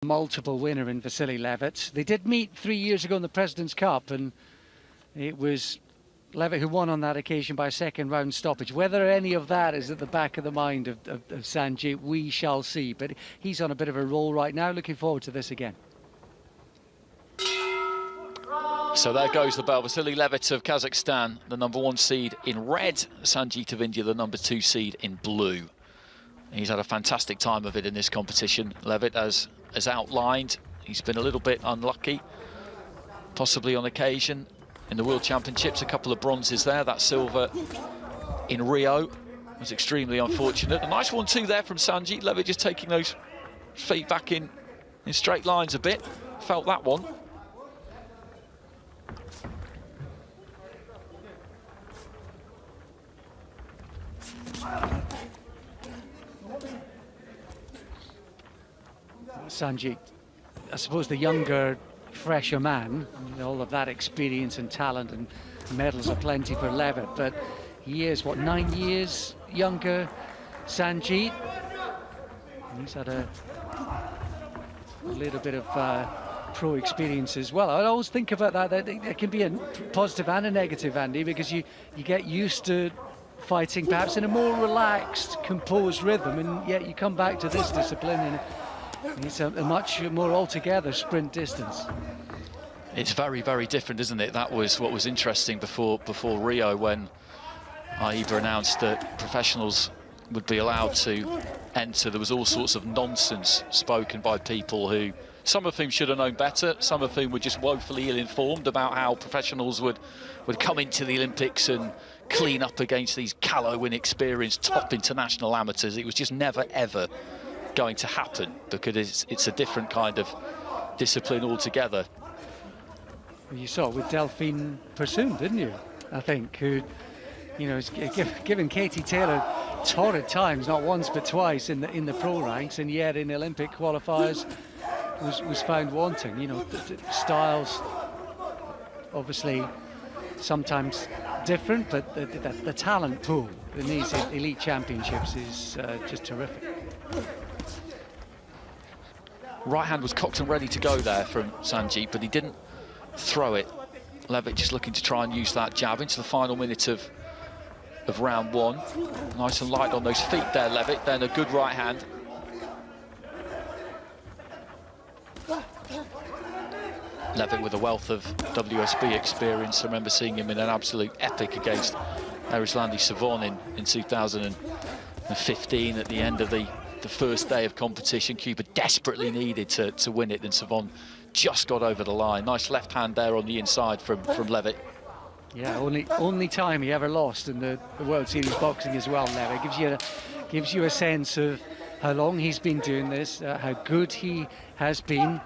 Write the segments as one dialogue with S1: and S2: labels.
S1: Multiple winner in Vasily Levit. They did meet 3 years ago in the President's Cup, and it was Levit who won on that occasion by a second round stoppage. Whether any of that is at the back of the mind of Sanjit, we shall see. But he's on a bit of a roll right now. Looking forward to this again.
S2: So there goes the bell. Vasily Levit of Kazakhstan, the #1 seed in red. Sanjit of India, the #2 seed in blue. He's had a fantastic time of it in this competition. Levit, as outlined, he's been a little bit unlucky, possibly on occasion. In the World Championships, a couple of bronzes there. That silver in Rio was extremely unfortunate. A nice 1-2 there from Sanjit. Levit just taking those feet back in straight lines a bit. Felt that one.
S1: Sanjit, I suppose the younger, fresher man, all of that experience and talent, and medals are plenty for Levit, but he is, what, 9 years younger, Sanjit? He's had a little bit of pro experience as well. I always think about that it can be a positive and a negative, Andy, because you get used to fighting perhaps in a more relaxed, composed rhythm, and yet you come back to this discipline and it's a much more altogether sprint distance.
S2: It's very, very different, isn't it? That was what was interesting before Rio, when AIBA announced that professionals would be allowed to enter. There was all sorts of nonsense spoken by people who, some of whom should have known better, some of whom were just woefully ill-informed about how professionals would come into the Olympics and clean up against these callow, inexperienced top international amateurs. It was just never, ever going to happen, because it's a different kind of discipline altogether.
S1: You saw it with Delphine Persoon, didn't you? I think, who, you know, is giving Katie Taylor torrid times, not once but twice in the pro ranks, and yet in Olympic qualifiers was found wanting. You know, the styles obviously sometimes different, but the talent pool in these elite championships is just terrific.
S2: Right hand was cocked and ready to go there from Sanjit, but he didn't throw it. Levit just looking to try and use that jab into the final minute of round one. Nice and light on those feet there, Levit. Then a good right hand. Levit with a wealth of WSB experience. I remember seeing him in an absolute epic against Arislandi Savon in 2015 at the end of the first day of competition. Cuba desperately needed to win it, and Savon just got over the line. Nice left hand there on the inside from Levit.
S1: Yeah, only time he ever lost in the World Series boxing as well, Levit. Gives you a sense of how long he's been doing this, how good he has been.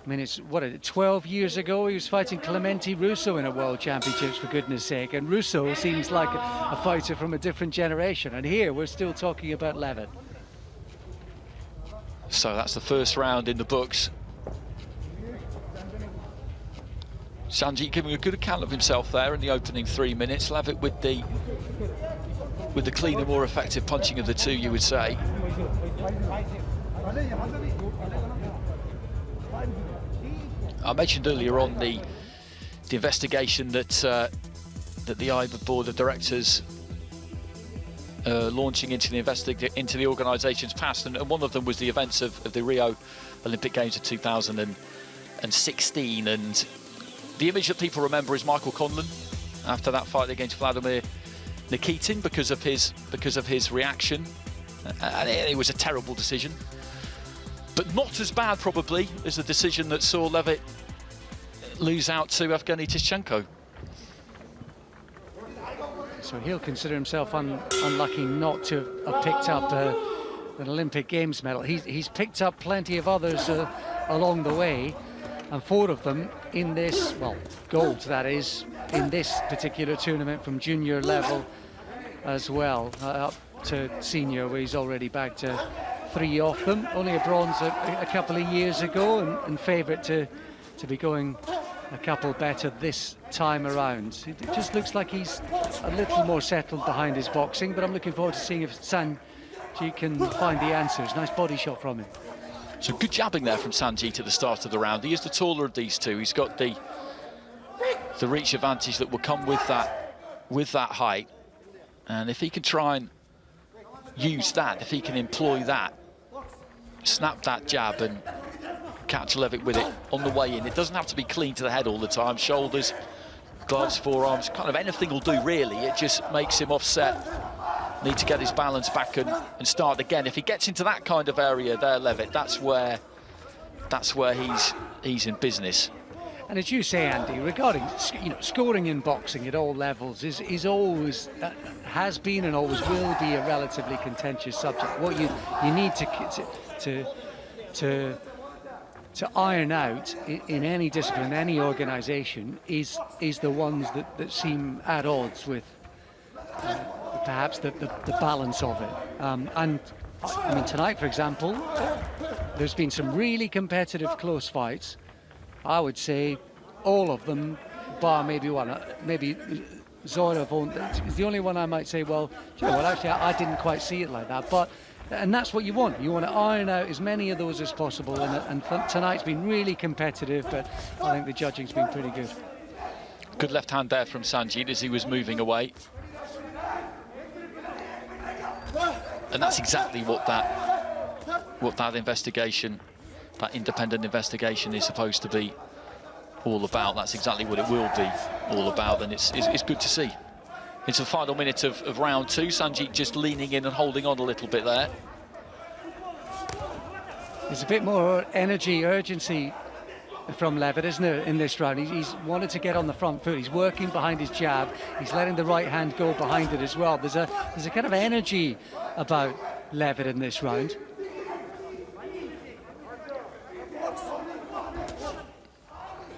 S1: I mean, it's, what, 12 years ago he was fighting Clemente Russo in a World Championships, for goodness sake, and Russo seems like a fighter from a different generation, and here we're still talking about Levit.
S2: So that's the first round in the books. Sanjit giving a good account of himself there in the opening 3 minutes. Levit with the cleaner, more effective punching of the two, you would say. I mentioned earlier on the investigation that the AIBA Board of Directors launching into the organisation's past, and one of them was the events of the Rio Olympic Games of 2016, and the image that people remember is Michael Conlon after that fight against Vladimir Nikitin because of his reaction, and it was a terrible decision, but not as bad probably as the decision that saw Levit lose out to Evgeny Tishchenko.
S1: So he'll consider himself unlucky not to have picked up an Olympic Games medal. He's picked up plenty of others along the way, and 4 of them in this, well, gold that is, in this particular tournament from junior level as well, up to senior, where he's already back to 3 off them. Only a bronze a couple of years ago, and favourite to be going a couple better this time around. It just looks like he's a little more settled behind his boxing, but I'm looking forward to seeing if Sanjit can find the answers. Nice body shot from him.
S2: So good jabbing there from Sanjit at the start of the round. He is the taller of these two. He's got the reach advantage that will come with that height. And if he can try and use that, if he can employ that, snap that jab and catch Levit with it on the way in. It doesn't have to be clean to the head all the time. Shoulders, gloves, forearms, kind of anything will do really. It just makes him offset. Need to get his balance back and start again. If he gets into that kind of area there, Levit, that's where he's in business.
S1: And as you say, Andy, regarding scoring in boxing at all levels is always has been and always will be a relatively contentious subject. What you need to iron out in any discipline, any organisation, is the ones that seem at odds with perhaps the balance of it. And I mean, tonight, for example, there's been some really competitive close fights. I would say all of them, bar maybe one. Maybe Zorov is the only one I might say, well, you know what, actually, I didn't quite see it like that. And that's what you want. You want to iron out as many of those as possible. And tonight's been really competitive, but I think the judging's been pretty good.
S2: Good left hand there from Sanjit as he was moving away. And that's exactly what that investigation, that independent investigation, is supposed to be all about. That's exactly what it will be all about, and it's good to see. It's the final minute of round two. Sanjit just leaning in and holding on a little bit there.
S1: There's a bit more energy, urgency from Levit, isn't there, in this round? He's wanted to get on the front foot. He's working behind his jab. He's letting the right hand go behind it as well. There's a kind of energy about Levit in this round.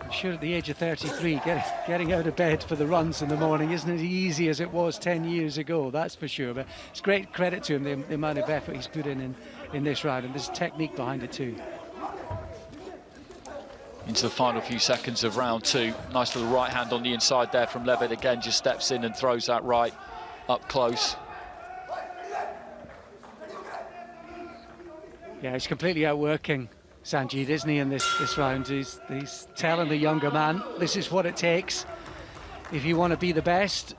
S1: I'm sure at the age of 33, getting out of bed for the runs in the morning isn't as easy as it was 10 years ago, that's for sure. But it's great credit to him, the amount of effort he's put in this round, and there's technique behind it too.
S2: Into the final few seconds of round two. Nice little right hand on the inside there from Levit. Again, just steps in and throws that right up close.
S1: Yeah, he's completely outworking Sanjit, isn't he, in this round? He's telling the younger man, this is what it takes if you want to be the best.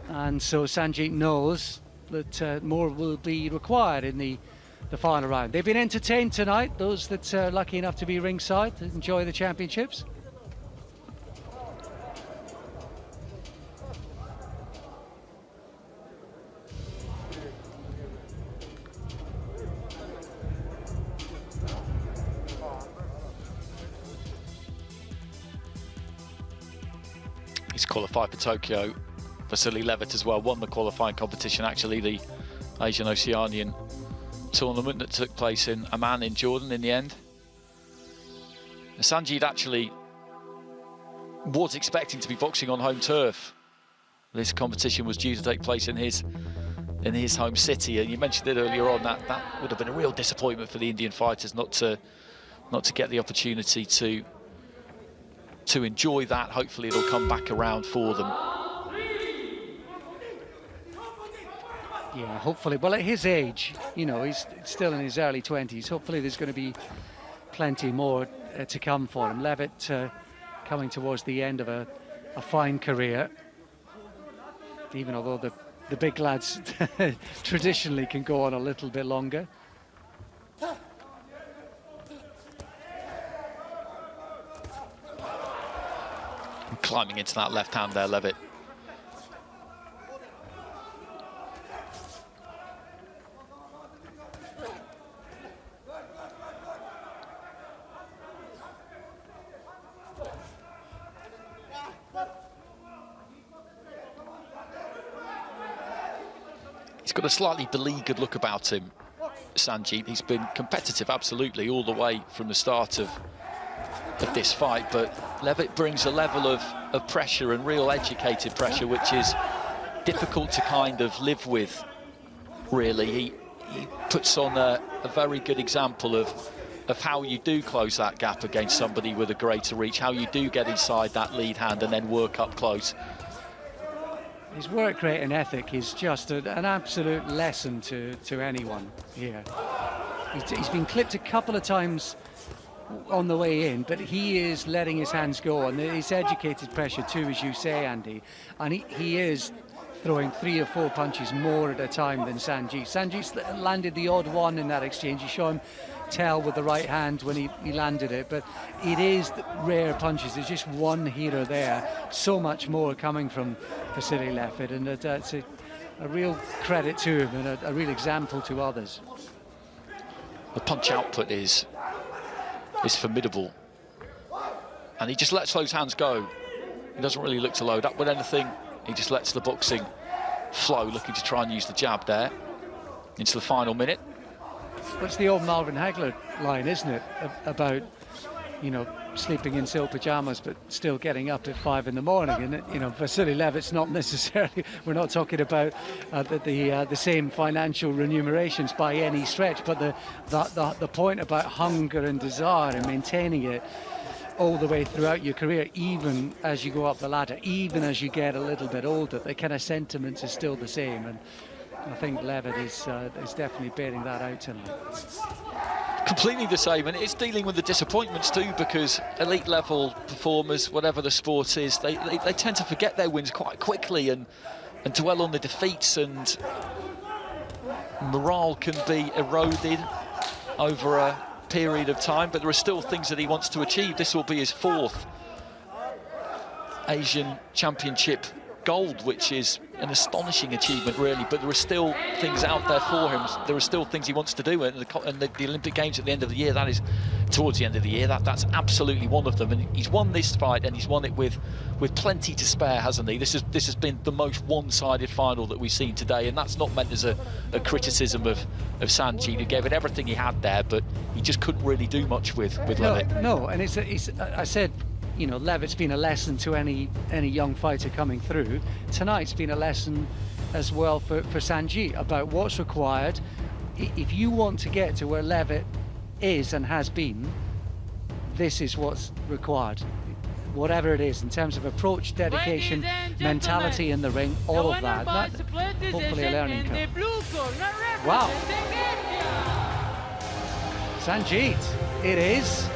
S1: And so Sanjit knows that more will be required in the final round. They've been entertained tonight, those that are lucky enough to be ringside to enjoy the championships.
S2: He's qualified for Tokyo. Vasily Levit as well won the qualifying competition, actually the Asian Oceanian tournament that took place in Amman in Jordan in the end. Sanjit actually was expecting to be boxing on home turf. This competition was due to take place in his home city, and you mentioned it earlier on that would have been a real disappointment for the Indian fighters not to get the opportunity to enjoy that. Hopefully it'll come back around for them.
S1: Yeah, hopefully. Well, at his age, you know, he's still in his early 20s. Hopefully there's going to be plenty more to come for him. Levit coming towards the end of a fine career, even although the big lads traditionally can go on a little bit longer.
S2: Climbing into that left hand there, Levit. He's got a slightly beleaguered look about him, Sanjit. He's been competitive, absolutely, all the way from the start of this fight, but Levit brings a level of pressure, and real educated pressure, which is difficult to kind of live with, really. He puts on a very good example of how you do close that gap against somebody with a greater reach, how you do get inside that lead hand and then work up close.
S1: His work rate and ethic is just an absolute lesson to anyone here. He's been clipped a couple of times on the way in, but he is letting his hands go, and it's educated pressure too, as you say, Andy. And he is throwing 3 or 4 punches more at a time than Sanjit. Sanjit's landed the odd one in that exchange. You saw him tell with the right hand when he landed it, but it is rare punches. There's just one here or there. So much more coming from Vasily Levit, and it's a real credit to him and a real example to others.
S2: The punch output is formidable, and he just lets those hands go. He doesn't really look to load up with anything. He just lets the boxing flow, looking to try and use the jab there into the final minute.
S1: Well, it's the old Marvin Hagler line, isn't it? About, you know, sleeping in silk pajamas but still getting up at 5 in the morning. And, you know, Vasily Levit's not necessarily, we're not talking about the same financial remunerations by any stretch, but the point about hunger and desire and maintaining it all the way throughout your career, even as you go up the ladder, even as you get a little bit older, the kind of sentiments are still the same. And I think Levit is definitely bearing that out tonight.
S2: Completely the same, and it's dealing with the disappointments too, because elite level performers, whatever the sport is, they tend to forget their wins quite quickly and dwell on the defeats, and morale can be eroded over a period of time, but there are still things that he wants to achieve. This will be his 4th Asian Championship gold, which is an astonishing achievement, really, but there are still things out there for him. There are still things he wants to do, and the Olympic Games at the end of the year, that is towards the end of the year, that's absolutely one of them. And he's won this fight, and he's won it with plenty to spare, hasn't he? This has been the most one-sided final that we've seen today, and that's not meant as a criticism of Sanjit, who gave it everything he had there, but he just couldn't really do much with Levit.
S1: No, and I said, you know, Levit's been a lesson to any young fighter coming through. Tonight's been a lesson as well for Sanjit about what's required. If you want to get to where Levit is and has been, this is what's required. Whatever it is, in terms of approach, dedication, mentality in the ring, all of that. Hopefully a learning curve. Wow. Sanjit, it is.